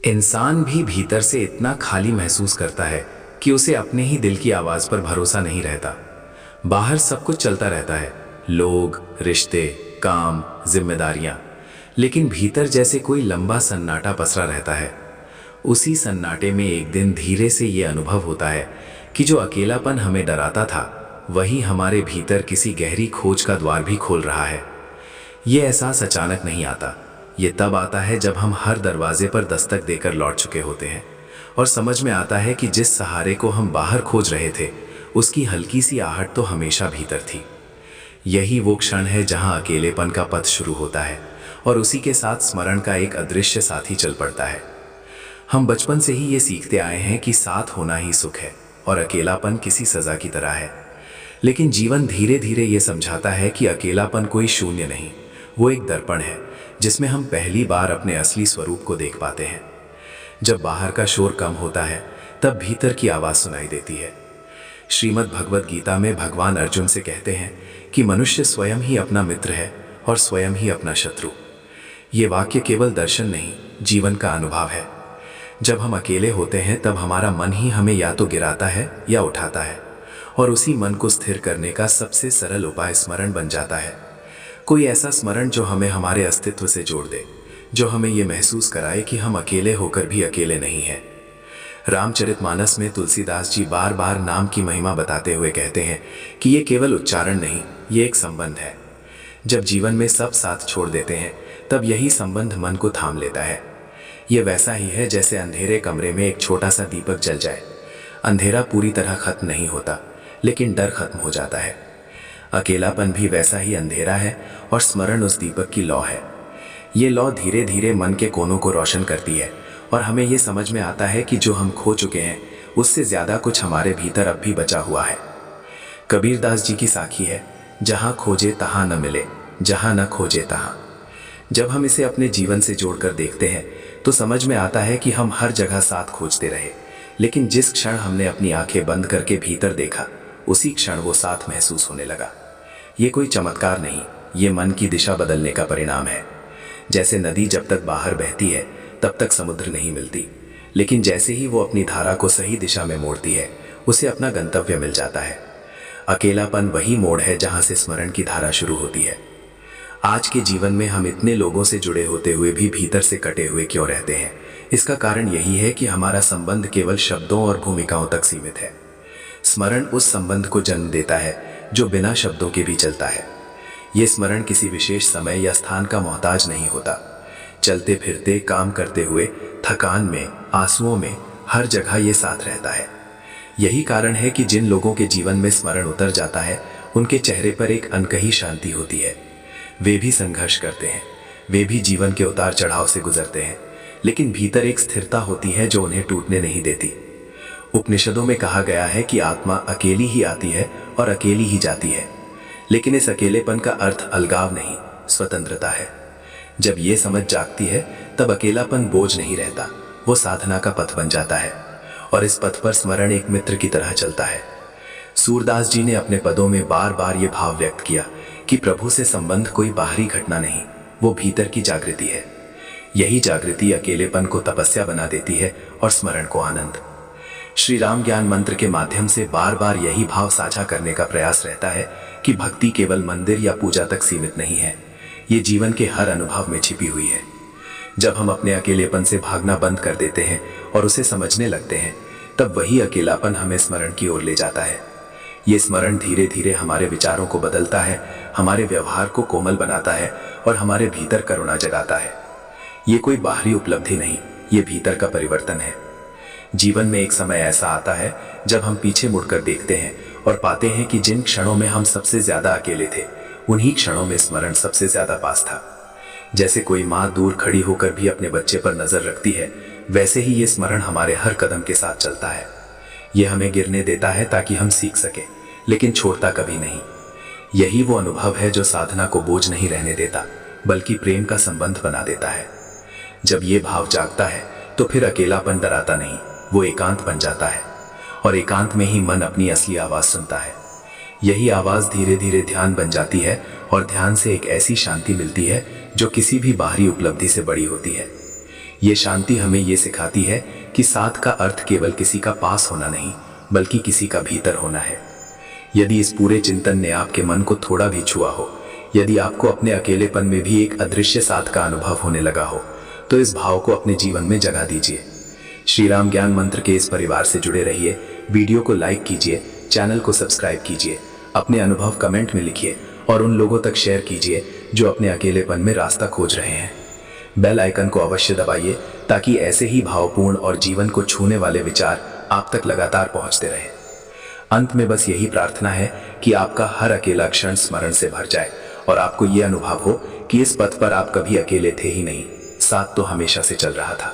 इंसान भी भीतर से इतना खाली महसूस करता है कि उसे अपने ही दिल की आवाज़ पर भरोसा नहीं रहता। बाहर सब कुछ चलता रहता है, लोग, रिश्ते, काम, जिम्मेदारियां, लेकिन भीतर जैसे कोई लंबा सन्नाटा पसरा रहता है। उसी सन्नाटे में एक दिन धीरे से ये अनुभव होता है कि जो अकेलापन हमें डराता था, वही हमारे भीतर किसी गहरी खोज का द्वार भी खोल रहा है। ये एहसास अचानक नहीं आता, ये तब आता है जब हम हर दरवाजे पर दस्तक देकर लौट चुके होते हैं और समझ में आता है कि जिस सहारे को हम बाहर खोज रहे थे, उसकी हल्की सी आहट तो हमेशा भीतर थी। यही वो क्षण है जहां अकेलेपन का पथ शुरू होता है और उसी के साथ स्मरण का एक अदृश्य साथी चल पड़ता है। हम बचपन से ही ये सीखते आए हैं कि साथ होना ही सुख है और अकेलापन किसी सजा की तरह है। लेकिन जीवन धीरे धीरे ये समझाता है कि अकेलापन कोई शून्य नहीं, वो एक दर्पण है जिसमें हम पहली बार अपने असली स्वरूप को देख पाते हैं। जब बाहर का शोर कम होता है, तब भीतर की आवाज़ सुनाई देती है। श्रीमद् भगवद गीता में भगवान अर्जुन से कहते हैं कि मनुष्य स्वयं ही अपना मित्र है और स्वयं ही अपना शत्रु। ये वाक्य केवल दर्शन नहीं, जीवन का अनुभव है। जब हम अकेले होते हैं, तब हमारा मन ही हमें या तो गिराता है या उठाता है, और उसी मन को स्थिर करने का सबसे सरल उपाय स्मरण बन जाता है। कोई ऐसा स्मरण जो हमें हमारे अस्तित्व से जोड़ दे, जो हमें ये महसूस कराए कि हम अकेले होकर भी अकेले नहीं हैं। रामचरितमानस में तुलसीदास जी बार बार नाम की महिमा बताते हुए कहते हैं कि ये केवल उच्चारण नहीं, ये एक संबंध है। जब जीवन में सब साथ छोड़ देते हैं, तब यही संबंध मन को थाम लेता है। ये वैसा ही है जैसे अंधेरे कमरे में एक छोटा सा दीपक जल जाए। अंधेरा पूरी तरह खत्म नहीं होता, लेकिन डर खत्म हो जाता है। अकेलापन भी वैसा ही अंधेरा है और स्मरण उस दीपक की लौ है। ये लौ धीरे धीरे मन के कोनों को रोशन करती है और हमें ये समझ में आता है कि जो हम खो चुके हैं, उससे ज़्यादा कुछ हमारे भीतर अब भी बचा हुआ है। कबीरदास जी की साखी है, जहाँ खोजे तहाँ न मिले, जहाँ न खोजे तहाँ। जब हम इसे अपने जीवन से जोड़कर देखते हैं, तो समझ में आता है कि हम हर जगह साथ खोजते रहे, लेकिन जिस क्षण हमने अपनी आंखें बंद करके भीतर देखा, उसी क्षण वो साथ महसूस होने लगा। ये कोई चमत्कार नहीं, ये मन की दिशा बदलने का परिणाम है। जैसे नदी जब तक बाहर बहती है, तब तक समुद्र नहीं मिलती, लेकिन जैसे ही वो अपनी धारा को सही दिशा में मोड़ती है, उसे अपना गंतव्य मिल जाता है। अकेलापन वही मोड़ है जहां से स्मरण की धारा शुरू होती है। आज के जीवन में हम इतने लोगों से जुड़े होते हुए भी भीतर से कटे हुए क्यों रहते हैं? इसका कारण यही है कि हमारा संबंध केवल शब्दों और भूमिकाओं तक सीमित है। स्मरण उस संबंध को जन्म देता है जो बिना शब्दों के भी चलता है। ये स्मरण किसी विशेष समय या स्थान का मोहताज नहीं होता। चलते फिरते, काम करते हुए, थकान में, आंसुओं में, हर जगह ये साथ रहता है। यही कारण है कि जिन लोगों के जीवन में स्मरण उतर जाता है, उनके चेहरे पर एक अनकही शांति होती है। वे भी संघर्ष करते हैं, वे भी जीवन के उतार चढ़ाव से गुजरते हैं, लेकिन भीतर एक स्थिरता होती है जो उन्हें टूटने नहीं देती। उपनिषदों में कहा गया है कि आत्मा अकेली ही आती है और अकेली ही जाती है, लेकिन इस अकेलेपन का अर्थ अलगाव नहीं, स्वतंत्रता है। जब ये समझ जागती है, तब अकेलापन बोझ नहीं रहता, वो साधना का पथ बन जाता है, और इस पथ पर स्मरण एक मित्र की तरह चलता है। सूरदास जी ने अपने पदों में बार बार ये भाव व्यक्त किया कि प्रभु से संबंध कोई बाहरी घटना नहीं, वो भीतर की जागृति है। यही जागृति अकेलेपन को तपस्या बना देती है और स्मरण को आनंद। श्री राम ज्ञान मंत्र के माध्यम से बार बार यही भाव साझा करने का प्रयास रहता है कि भक्ति केवल मंदिर या पूजा तक सीमित नहीं है, ये जीवन के हर अनुभव में छिपी हुई है। जब हम अपने अकेलेपन से भागना बंद कर देते हैं और उसे समझने लगते हैं, तब वही अकेलापन हमें स्मरण की ओर ले जाता है। ये स्मरण धीरे धीरे हमारे विचारों को बदलता है, हमारे व्यवहार को कोमल बनाता है और हमारे भीतर करुणा जगाता है। ये कोई बाहरी उपलब्धि नहीं, ये भीतर का परिवर्तन है। जीवन में एक समय ऐसा आता है जब हम पीछे मुड़कर देखते हैं और पाते हैं कि जिन क्षणों में हम सबसे ज्यादा अकेले थे, उन्हीं क्षणों में स्मरण सबसे ज्यादा पास था। जैसे कोई माँ दूर खड़ी होकर भी अपने बच्चे पर नजर रखती है, वैसे ही ये स्मरण हमारे हर कदम के साथ चलता है। ये हमें गिरने देता है ताकि हम सीख सकें, लेकिन छोड़ता कभी नहीं। यही वो अनुभव है जो साधना को बोझ नहीं रहने देता, बल्कि प्रेम का संबंध बना देता है। जब ये भाव जागता है, तो फिर अकेलापन डराता नहीं, वो एकांत बन जाता है, और एकांत में ही मन अपनी असली आवाज सुनता है। यही आवाज धीरे धीरे ध्यान बन जाती है, और ध्यान से एक ऐसी शांति मिलती है जो किसी भी बाहरी उपलब्धि से बड़ी होती है। ये शांति हमें ये सिखाती है कि साथ का अर्थ केवल किसी का पास होना नहीं, बल्कि किसी का भीतर होना है। यदि इस पूरे चिंतन ने आपके मन को थोड़ा भी छुआ हो, यदि आपको अपने अकेलेपन में भी एक अदृश्य साथ का अनुभव होने लगा हो, तो इस भाव को अपने जीवन में जगा दीजिए। श्री राम ज्ञान मंत्र के इस परिवार से जुड़े रहिए। वीडियो को लाइक कीजिए, चैनल को सब्सक्राइब कीजिए, अपने अनुभव कमेंट में लिखिए और उन लोगों तक शेयर कीजिए जो अपने अकेलेपन में रास्ता खोज रहे हैं। बेल आइकन को अवश्य दबाइए ताकि ऐसे ही भावपूर्ण और जीवन को छूने वाले विचार आप तक लगातार पहुंचते रहें। अंत में बस यही प्रार्थना है कि आपका हर अकेला क्षण स्मरण से भर जाए और आपको ये अनुभव हो कि इस पथ पर आप कभी अकेले थे ही नहीं, साथ तो हमेशा से चल रहा था।